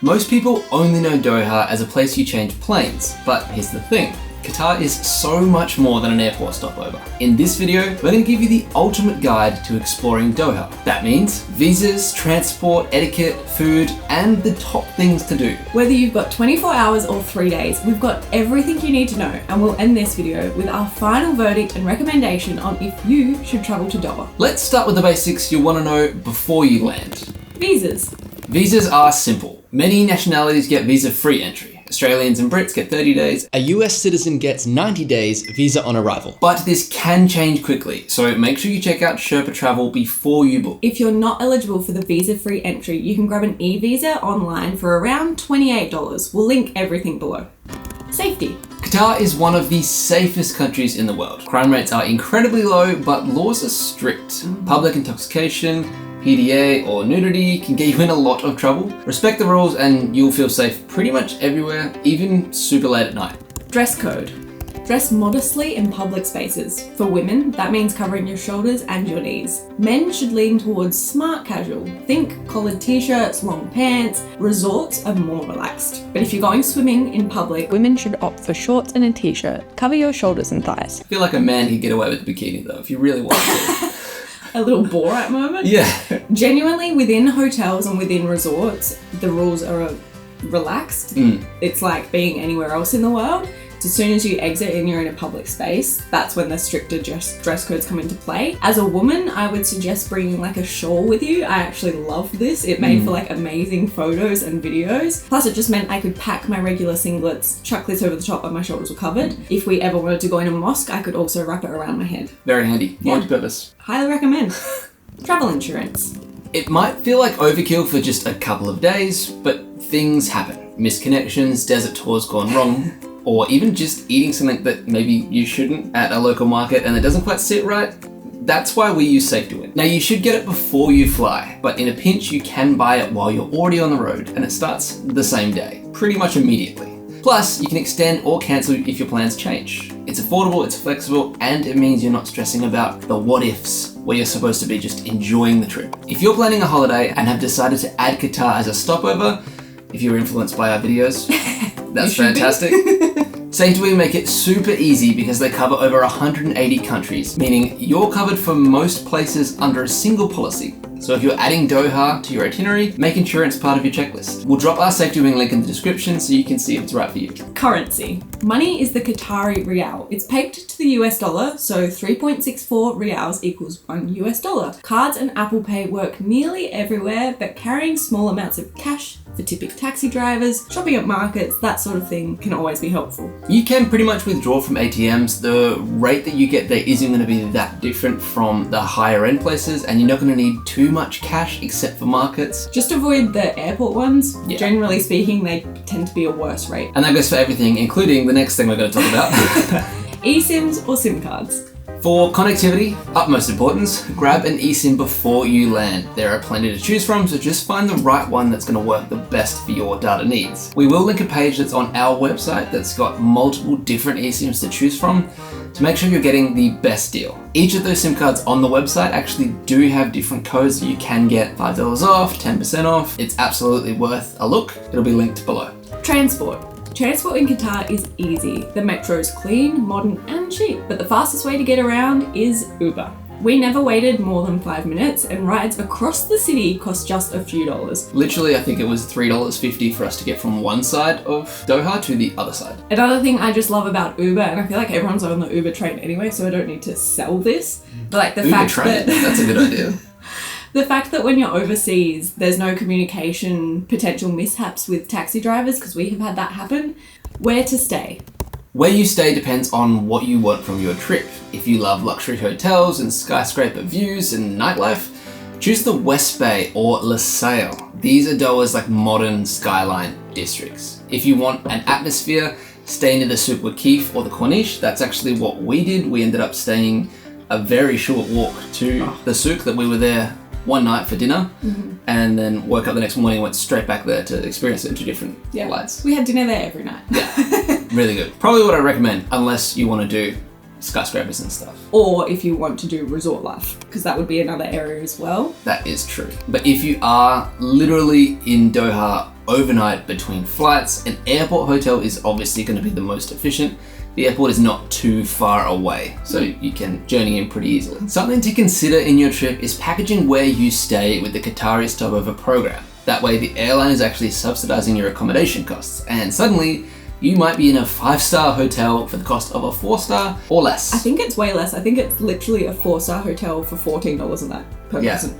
Most people only know Doha as a place you change planes, but here's the thing. Qatar is so much more than an airport stopover. In this video, we're going to give you the ultimate guide to exploring Doha. That means visas, transport, etiquette, food, and the top things to do. Whether you've got 24 hours or 3 days, we've got everything you need to know, and we'll end this video with our final verdict and recommendation on if you should travel to Doha. Let's start with the basics you'll want to know before you land. Visas. Visas are simple. Many nationalities get visa-free entry. Australians and Brits get 30 days. A US citizen gets 90 days visa on arrival. But this can change quickly, so make sure you check out Sherpa Travel before you book. If you're not eligible for the visa-free entry, you can grab an e-visa online for around $28. We'll link everything below. Safety. Qatar is one of the safest countries in the world. Crime rates are incredibly low, but laws are strict. Public intoxication, PDA or nudity can get you in a lot of trouble. Respect the rules and you'll feel safe pretty much everywhere, even super late at night. Dress code. Dress modestly in public spaces. For women, that means covering your shoulders and your knees. Men should lean towards smart casual. Think collared t-shirts, long pants. Resorts are more relaxed. But if you're going swimming in public, women should opt for shorts and a t-shirt. Cover your shoulders and thighs. I feel like a man could get away with a bikini though, if you really want to. A little Borat moment. Yeah. Genuinely, within hotels and within resorts, the rules are relaxed. It's like being anywhere else in the world. So as soon as you exit and you're in a public space, that's when the stricter dress codes come into play. As a woman, I would suggest bringing like a shawl with you. I actually loved this. It made for like amazing photos and videos. Plus it just meant I could pack my regular singlets, chuck this over the top and my shoulders were covered. If we ever wanted to go in a mosque, I could also wrap it around my head. Very handy. Yeah. Multi-purpose. Highly recommend. Travel insurance. It might feel like overkill for just a couple of days, but things happen. Misconnections, desert tours gone wrong, or even just eating something that maybe you shouldn't at a local market and it doesn't quite sit right. That's why we use SafetyWing. Now you should get it before you fly, but in a pinch you can buy it while you're already on the road and it starts the same day, pretty much immediately. Plus, you can extend or cancel if your plans change. It's affordable, it's flexible, and it means you're not stressing about the what ifs where you're supposed to be just enjoying the trip. If you're planning a holiday and have decided to add Qatar as a stopover, if you're influenced by our videos, that's fantastic. SafetyWing make it super easy because they cover over 180 countries, meaning you're covered for most places under a single policy. So if you're adding Doha to your itinerary, make insurance part of your checklist. We'll drop our SafetyWing link in the description so you can see if it's right for you. Currency. Money is the Qatari rial. It's pegged to the US dollar, so 3.64 rials equals $1 US. Cards and Apple Pay work nearly everywhere, but carrying small amounts of cash for tipping taxi drivers, shopping at markets, that sort of thing can always be helpful. You can pretty much withdraw from ATMs. The rate that you get there isn't going to be that different from the higher end places, and you're not going to need too much cash except for markets. Just avoid the airport ones. Yeah. Generally speaking, they tend to be a worse rate. And that goes for everything, including the next thing we're going to talk about. eSIMs or SIM cards. For connectivity, utmost importance, grab an eSIM before you land. There are plenty to choose from, so just find the right one that's going to work the best for your data needs. We will link a page that's on our website that's got multiple different eSIMs to choose from to make sure you're getting the best deal. Each of those SIM cards on the website actually do have different codes that you can get $5 off, 10% off. It's absolutely worth a look. It'll be linked below. Transport. Transport in Qatar is easy. The metro is clean, modern and cheap, but the fastest way to get around is Uber. We never waited more than 5 minutes and rides across the city cost just a few dollars. Literally, I think it was $3.50 for us to get from one side of Doha to the other side. Another thing I just love about Uber, and I feel like everyone's on the Uber train anyway, so I don't need to sell this, but like the Uber fact train, that that's a good idea. the fact that when you're overseas, there's no communication, potential mishaps with taxi drivers, because we have had that happen. Where to stay? Where you stay depends on what you want from your trip. If you love luxury hotels and skyscraper views and nightlife, choose the West Bay or Lusail. These are Doha's like modern skyline districts. If you want an atmosphere, stay near the Souk Waqif or the Corniche. That's actually what we did. We ended up staying a very short walk to the Souk that we were there one night for dinner, and then woke up the next morning and went straight back there to experience it in two different lights. We had dinner there every night. Yeah, really good. Probably what I recommend, unless you want to do skyscrapers and stuff. Or if you want to do resort life, because that would be another area as well. That is true. But if you are literally in Doha overnight between flights. An airport hotel is obviously going to be the most efficient. The airport is not too far away, so you can journey in pretty easily. Something to consider in your trip is packaging where you stay with the Qatari stopover program. That way the airline is actually subsidizing your accommodation costs, and suddenly you might be in a 5-star hotel for the cost of a 4-star or less. I think it's way less. I think it's literally a 4-star hotel for $14 a night per person.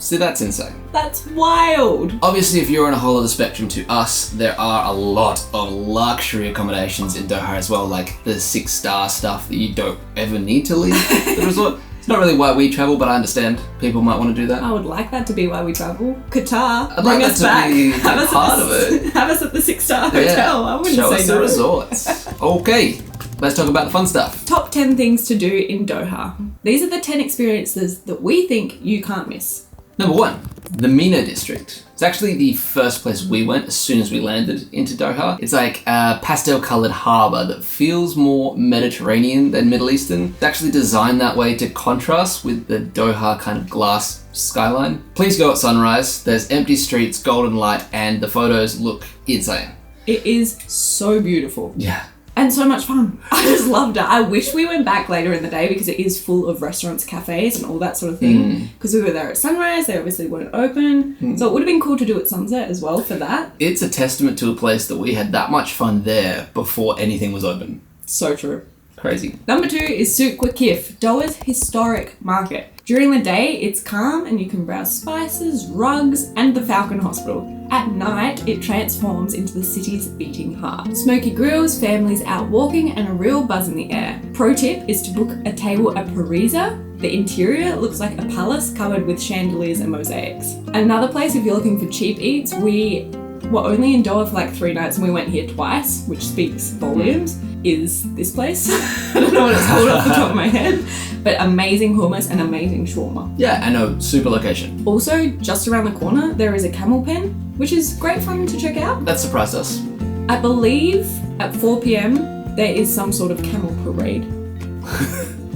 So that's insane. That's wild. Obviously, if you're on a whole other spectrum to us, there are a lot of luxury accommodations in Doha as well, like the 6-star stuff that you don't ever need to leave the resort. It's not really why we travel, but I understand people might want to do that. I would like that to be why we travel. Qatar, I'd bring like us that back. to be Have us part of it. Have us at the 6-star hotel. I wouldn't Show say us no. the resorts. Okay, let's talk about the fun stuff. Top 10 things to do in Doha. These are the 10 experiences that we think you can't miss. Number 1, the MENA district. It's actually the first place we went as soon as we landed into Doha. It's like a pastel-coloured harbour that feels more Mediterranean than Middle Eastern. It's actually designed that way to contrast with the Doha kind of glass skyline. Please go at sunrise. There's empty streets, golden light, and the photos look insane. It is so beautiful. Yeah. And so much fun. I just loved it. I wish we went back later in the day because it is full of restaurants, cafes, and all that sort of thing. Because we were there at sunrise, they obviously weren't open. So it would have been cool to do at sunset as well for that. It's a testament to a place that we had that much fun there before anything was open. So true. Crazy. Number 2 is Souk Waqif, Doha's historic market. During the day, it's calm and you can browse spices, rugs, and the Falcon Hospital. At night, it transforms into the city's beating heart. Smoky grills, families out walking, and a real buzz in the air. Pro tip is to book a table at Parisa. The interior looks like a palace covered with chandeliers and mosaics. Another place, if you're looking for cheap eats, we were only in Doha for like 3 nights and we went here twice, which speaks volumes, is this place. I don't know what it's called off the top of my head, but amazing hummus and amazing shawarma. Yeah, and a super location. Also, just around the corner, there is a camel pen, which is great fun to check out. That surprised us. I believe at 4 p.m, there is some sort of camel parade.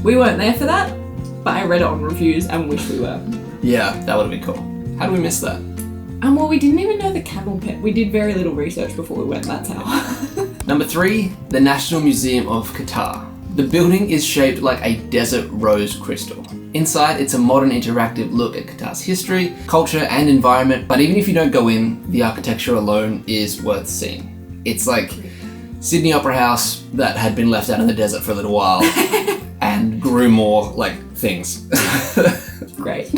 We weren't there for that, but I read it on reviews and wish we were. Yeah, that would have been cool. How did we miss that? Well, we didn't even know the camel pen. We did very little research before we went, that's how. Number 3, the National Museum of Qatar. The building is shaped like a desert rose crystal. Inside, it's a modern interactive look at Qatar's history, culture, and environment, but even if you don't go in, the architecture alone is worth seeing. It's like Sydney Opera House that had been left out in the desert for a little while and grew more like things. Great.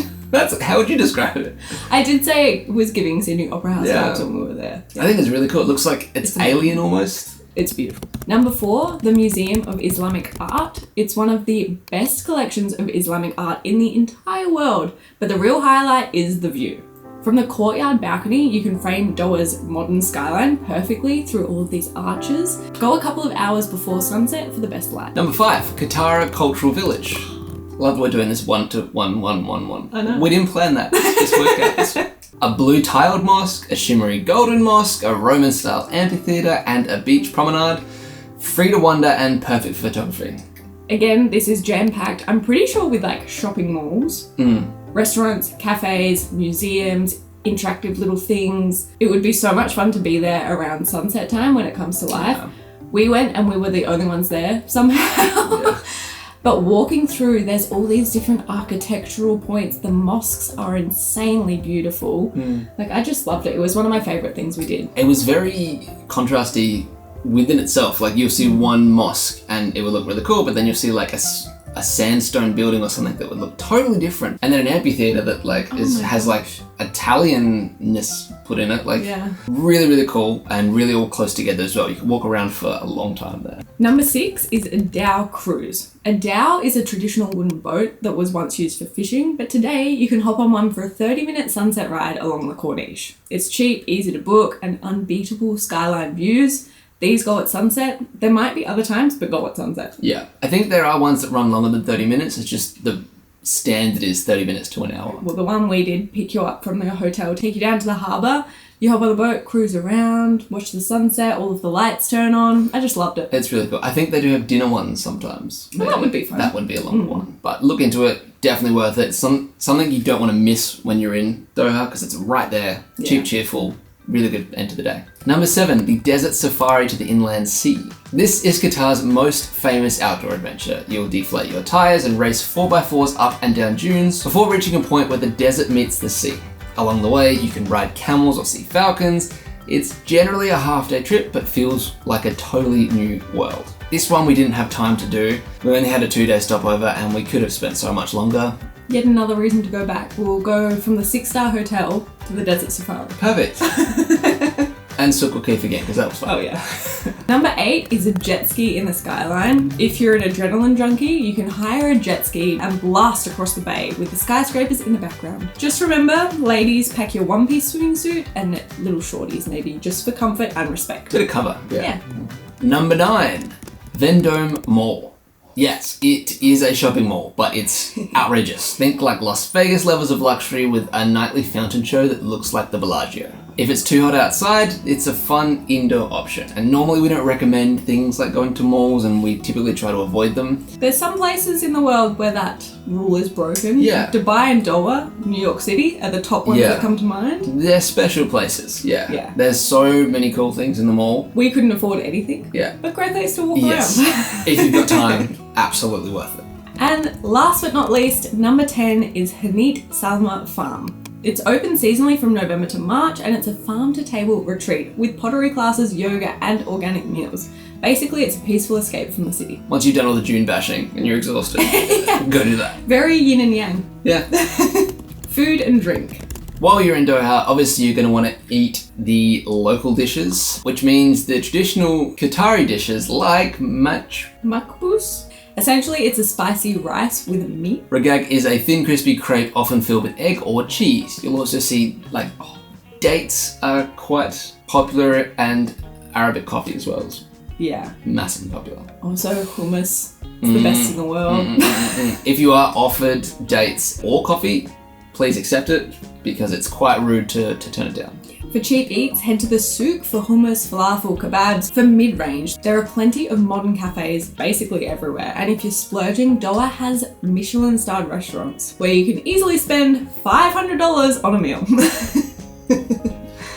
How would you describe it? I did say it was giving Sydney Opera House vibes when we were there. I think it's really cool. It looks like it's alien almost. It's beautiful. Number 4, the Museum of Islamic Art. It's one of the best collections of Islamic art in the entire world, but the real highlight is the view. From the courtyard balcony, you can frame Doha's modern skyline perfectly through all of these arches. Go a couple of hours before sunset for the best light. Number 5, Qatar Cultural Village. Love we're doing this 1 to 1, 1, 1, 1. I know. We didn't plan that. Just worked out this way. A blue tiled mosque, a shimmery golden mosque, a Roman style amphitheatre, and a beach promenade. Free to wander and perfect photography. Again, this is jam-packed. I'm pretty sure with like shopping malls, restaurants, cafes, museums, interactive little things. It would be so much fun to be there around sunset time when it comes to life. Yeah. We went and we were the only ones there somehow. Yeah. But walking through, there's all these different architectural points. The mosques are insanely beautiful. Like, I just loved it. It was one of my favourite things we did. It was very contrasty within itself. Like, you'll see one mosque and it would look really cool, but then you'll see like a sandstone building or something that would look totally different. And then an amphitheatre that like has like Italian-ness put in it. Like, really, really cool and really all close together as well. You can walk around for a long time there. Number 6 is a dhow cruise. A dhow is a traditional wooden boat that was once used for fishing, but today you can hop on one for a 30-minute sunset ride along the Corniche. It's cheap, easy to book, and unbeatable skyline views. These go at sunset. There might be other times, but go at sunset. Yeah. I think there are ones that run longer than 30 minutes. It's just the standard is 30 minutes to an hour. Well, the one we did, pick you up from the hotel, take you down to the harbour, you hop on the boat, cruise around, watch the sunset, all of the lights turn on. I just loved it. It's really cool. I think they do have dinner ones sometimes. Well, that would be fun. That would be a long one. But look into it. Definitely worth it. Something you don't want to miss when you're in Doha because it's right there. Cheap, cheerful. really good end to the day. Number 7, the desert safari to the inland sea. This is Qatar's most famous outdoor adventure. You'll deflate your tires and race 4x4s up and down dunes before reaching a point where the desert meets the sea. Along the way, you can ride camels or see falcons. It's generally a half-day trip, but feels like a totally new world. This one we didn't have time to do. We only had a 2-day stopover and we could have spent so much longer. Yet another reason to go back. We'll go from the 6-star hotel to the desert safari. Perfect. And Souk Waqif again, because that was fun. Oh yeah. Number 8 is a jet ski in the skyline. If you're an adrenaline junkie, you can hire a jet ski and blast across the bay with the skyscrapers in the background. Just remember, ladies, pack your one-piece swimming suit and little shorties maybe, just for comfort and respect. Bit of cover. Yeah. Number 9, Vendome Mall. Yes, it is a shopping mall, but it's outrageous. Think like Las Vegas levels of luxury with a nightly fountain show that looks like the Bellagio. If it's too hot outside, it's a fun indoor option. And normally we don't recommend things like going to malls, and we typically try to avoid them. There's some places in the world where that rule is broken. Yeah. Dubai and Doha, New York City are the top ones that come to mind. They're special places, Yeah. There's so many cool things in the mall. We couldn't afford anything. Yeah. But great place to walk Yes. around. If you've got time, absolutely worth it. And last but not least, number 10 is Hanit Salma Farm. It's open seasonally from November to March, and it's a farm-to-table retreat with pottery classes, yoga, and organic meals. Basically, it's a peaceful escape from the city. Once you've done all the dune bashing and you're exhausted, go do that. Very yin and yang. Yeah. Food and drink. While you're in Doha, obviously you're going to want to eat the local dishes, which means the traditional Qatari dishes like Makbous. Essentially, it's a spicy rice with meat. Ragag is a thin, crispy crepe often filled with egg or cheese. You'll also see dates are quite popular, and Arabic coffee as well is massively popular. Also, hummus. It's the best in the world. If you are offered dates or coffee, please accept it, because it's quite rude to turn it down. For cheap eats, head to the souk for hummus, falafel, kebabs. For mid-range, there are plenty of modern cafes basically everywhere. And if you're splurging, Doha has Michelin-starred restaurants where you can easily spend $500 on a meal.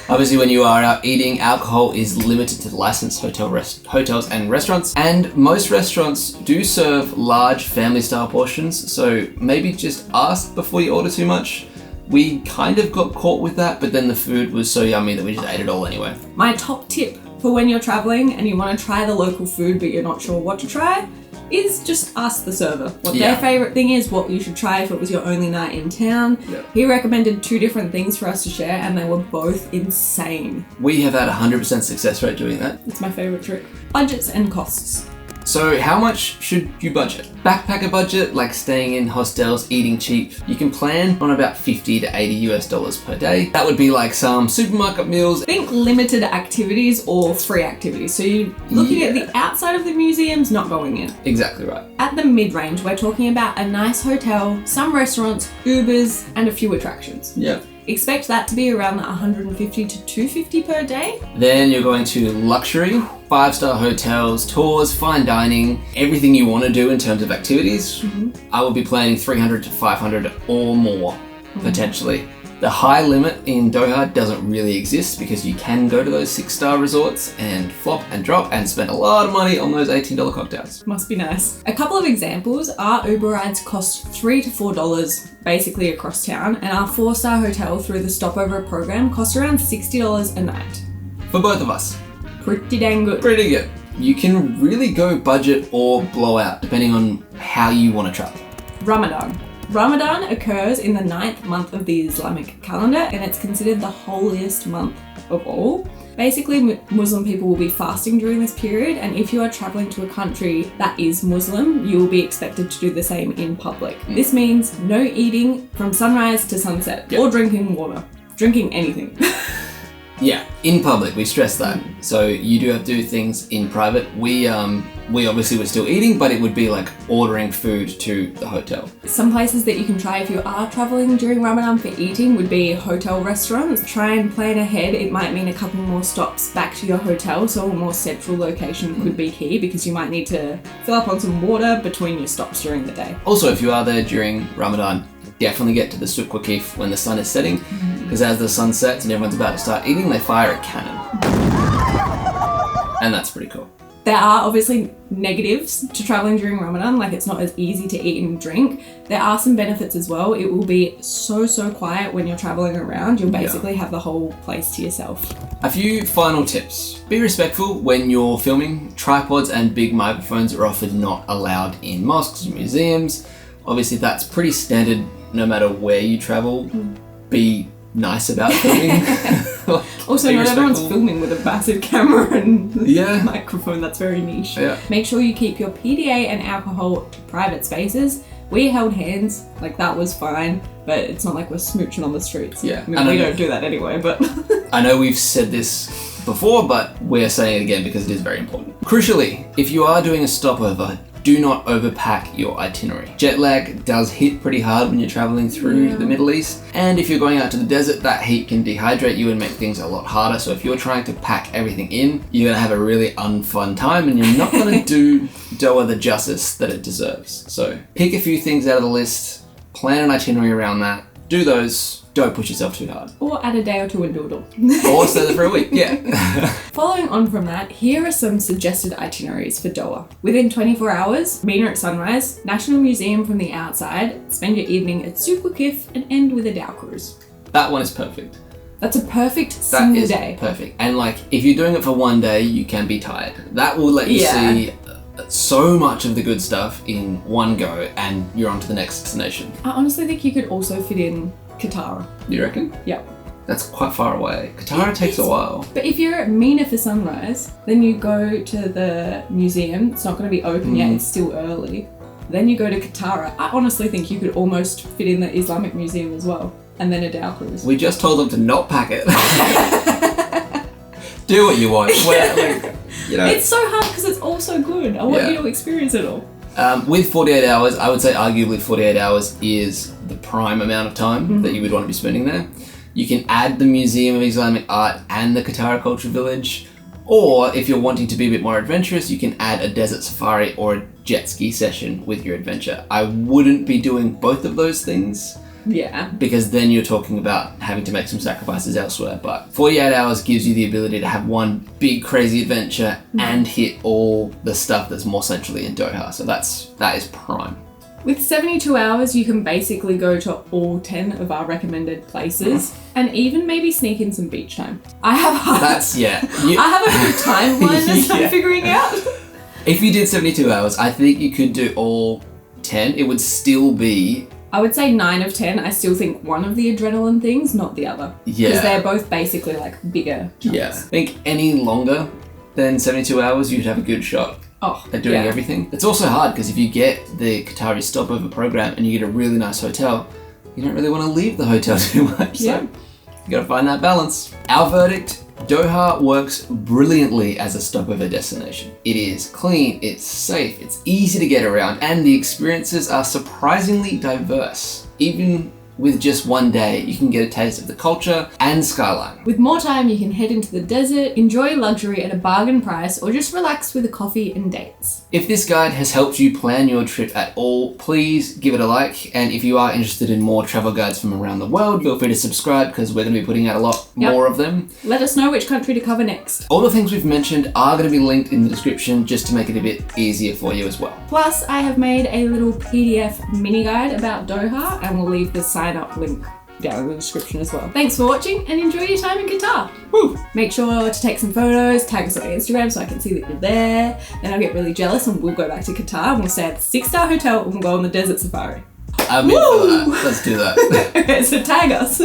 Obviously, when you are out eating, alcohol is limited to licensed hotels and restaurants. And most restaurants do serve large family-style portions, so maybe just ask before you order too much. We kind of got caught with that, but then the food was so yummy that we just ate it all anyway. My top tip for when you're traveling and you want to try the local food but you're not sure what to try is just ask the server what their favourite thing is, what you should try if it was your only night in town. He recommended 2 different things for us to share, and they were both insane. We have had a 100% success rate doing that. It's my favourite trick. Budgets and costs. So how much should you budget? Backpacker budget, like staying in hostels, eating cheap. You can plan on about $50 to $80 per day. That would be like some supermarket meals. Think limited activities or free activities. So you're looking at the outside of the museums, not going in. Exactly right. At the mid-range, we're talking about a nice hotel, some restaurants, Ubers, and a few attractions. Yeah. Expect that to be around $150 to $250 per day. Then you're going to luxury, 5-star hotels, tours, fine dining, everything you want to do in terms of activities. I will be planning $300 to $500 or more, potentially. The high limit in Doha doesn't really exist, because you can go to those 6-star resorts and flop and drop and spend a lot of money on those $18 cocktails. Must be nice. A couple of examples, our Uber rides cost $3 to $4 basically across town, and our 4-star hotel through the stopover program costs around $60 a night. For both of us. Pretty dang good. Pretty good. You can really go budget or blow out, depending on how you want to travel. Ramadan occurs in the 9th month of the Islamic calendar, and it's considered the holiest month of all. Basically, Muslim people will be fasting during this period, and if you are traveling to a country that is Muslim, you will be expected to do the same in public. This means no eating from sunrise to sunset, or drinking water. Drinking anything. Yeah, in public, we stress that. So you do have to do things in private. We obviously were still eating, but it would be like ordering food to the hotel. Some places that you can try if you are traveling during Ramadan for eating would be hotel restaurants. Try and plan ahead. It might mean a couple more stops back to your hotel, so a more central location could be key, because you might need to fill up on some water between your stops during the day. Also, if you are there during Ramadan, definitely get to the Souk Waqif when the sun is setting. Because as the sun sets and everyone's about to start eating, they fire a cannon. And that's pretty cool. There are obviously negatives to traveling during Ramadan, like it's not as easy to eat and drink. There are some benefits as well. It will be so quiet when you're traveling around. You'll basically have the whole place to yourself. A few final tips. Be respectful when you're filming. Tripods and big microphones are often not allowed in mosques and museums. Obviously that's pretty standard no matter where you travel. Be nice about filming. Also, not everyone's filming with a massive camera and Yeah. microphone. That's very niche. Yeah. Make sure you keep your PDA and alcohol to private spaces. We held hands, like that was fine, but it's not like we're smooching on the streets. Yeah. I mean, we don't do that anyway, but... I know we've said this before, but we're saying it again because it is very important. Crucially, if you are doing a stopover, do not overpack your itinerary. Jet lag does hit pretty hard when you're traveling through the Middle East. And if you're going out to the desert, that heat can dehydrate you and make things a lot harder. So if you're trying to pack everything in, you're gonna have a really unfun time and you're not gonna do Doha the justice that it deserves. So pick a few things out of the list, plan an itinerary around that, do those. Don't push yourself too hard. Or add a day or two and doodle. Or stay there for a week, yeah. Following on from that, here are some suggested itineraries for Doha. Within 24 hours, Mina at sunrise, National Museum from the outside, spend your evening at Souk Waqif and end with a Dow cruise. That one is perfect. That's a perfect single day. Perfect. And like, if you're doing it for one day, you can be tired. That will let you see so much of the good stuff in one go and you're on to the next destination. I honestly think you could also fit in Qatar. You reckon? Yep. That's quite far away. Qatar takes a while. But if you're at Mina for sunrise, then you go to the museum. It's not going to be open yet. It's still early. Then you go to Qatar. I honestly think you could almost fit in the Islamic Museum as well. And then a Dow cruise. We just told them to not pack it. Do what you want. You know. It's so hard because it's all so good. I want you to experience it all. With 48 hours, I would say arguably 48 hours is the prime amount of time that you would want to be spending there. You can add the Museum of Islamic Art and the Qatar Culture Village, or if you're wanting to be a bit more adventurous, you can add a desert safari or a jet ski session with your adventure. I wouldn't be doing both of those things. Yeah. Because then you're talking about having to make some sacrifices elsewhere. But 48 hours gives you the ability to have one big crazy adventure and hit all the stuff that's more centrally in Doha. So that is prime. With 72 hours, you can basically go to all 10 of our recommended places and even maybe sneak in some beach time. I have a good timeline that I'm figuring out. If you did 72 hours, I think you could do all 10. It would still be... I would say 9 of 10. I still think one of the adrenaline things, not the other. Yeah. Because they're both basically like bigger chunks. Yeah. I think any longer than 72 hours, you'd have a good shot at doing everything. It's also hard because if you get the Qatari stopover program and you get a really nice hotel, you don't really want to leave the hotel too much. So you gotta find that balance. Our verdict, Doha works brilliantly as a stopover destination. It is clean, it's safe, it's easy to get around, and the experiences are surprisingly diverse. Even with just one day, you can get a taste of the culture and skyline. With more time, you can head into the desert, enjoy luxury at a bargain price, or just relax with a coffee and dates. If this guide has helped you plan your trip at all, please give it a like. And if you are interested in more travel guides from around the world, feel free to subscribe because we're going to be putting out a lot more of them. Let us know which country to cover next. All the things we've mentioned are going to be linked in the description just to make it a bit easier for you as well. Plus, I have made a little PDF mini guide about Doha and we'll leave the sign up link down in the description as well. Thanks for watching and enjoy your time in Qatar. Woo. Make sure to take some photos, tag us on Instagram so I can see that you're there. Then I'll get really jealous and we'll go back to Qatar and we'll stay at the 6-star hotel and we'll go on the desert safari. I'm in for that. Let's do that. Okay, so tag us.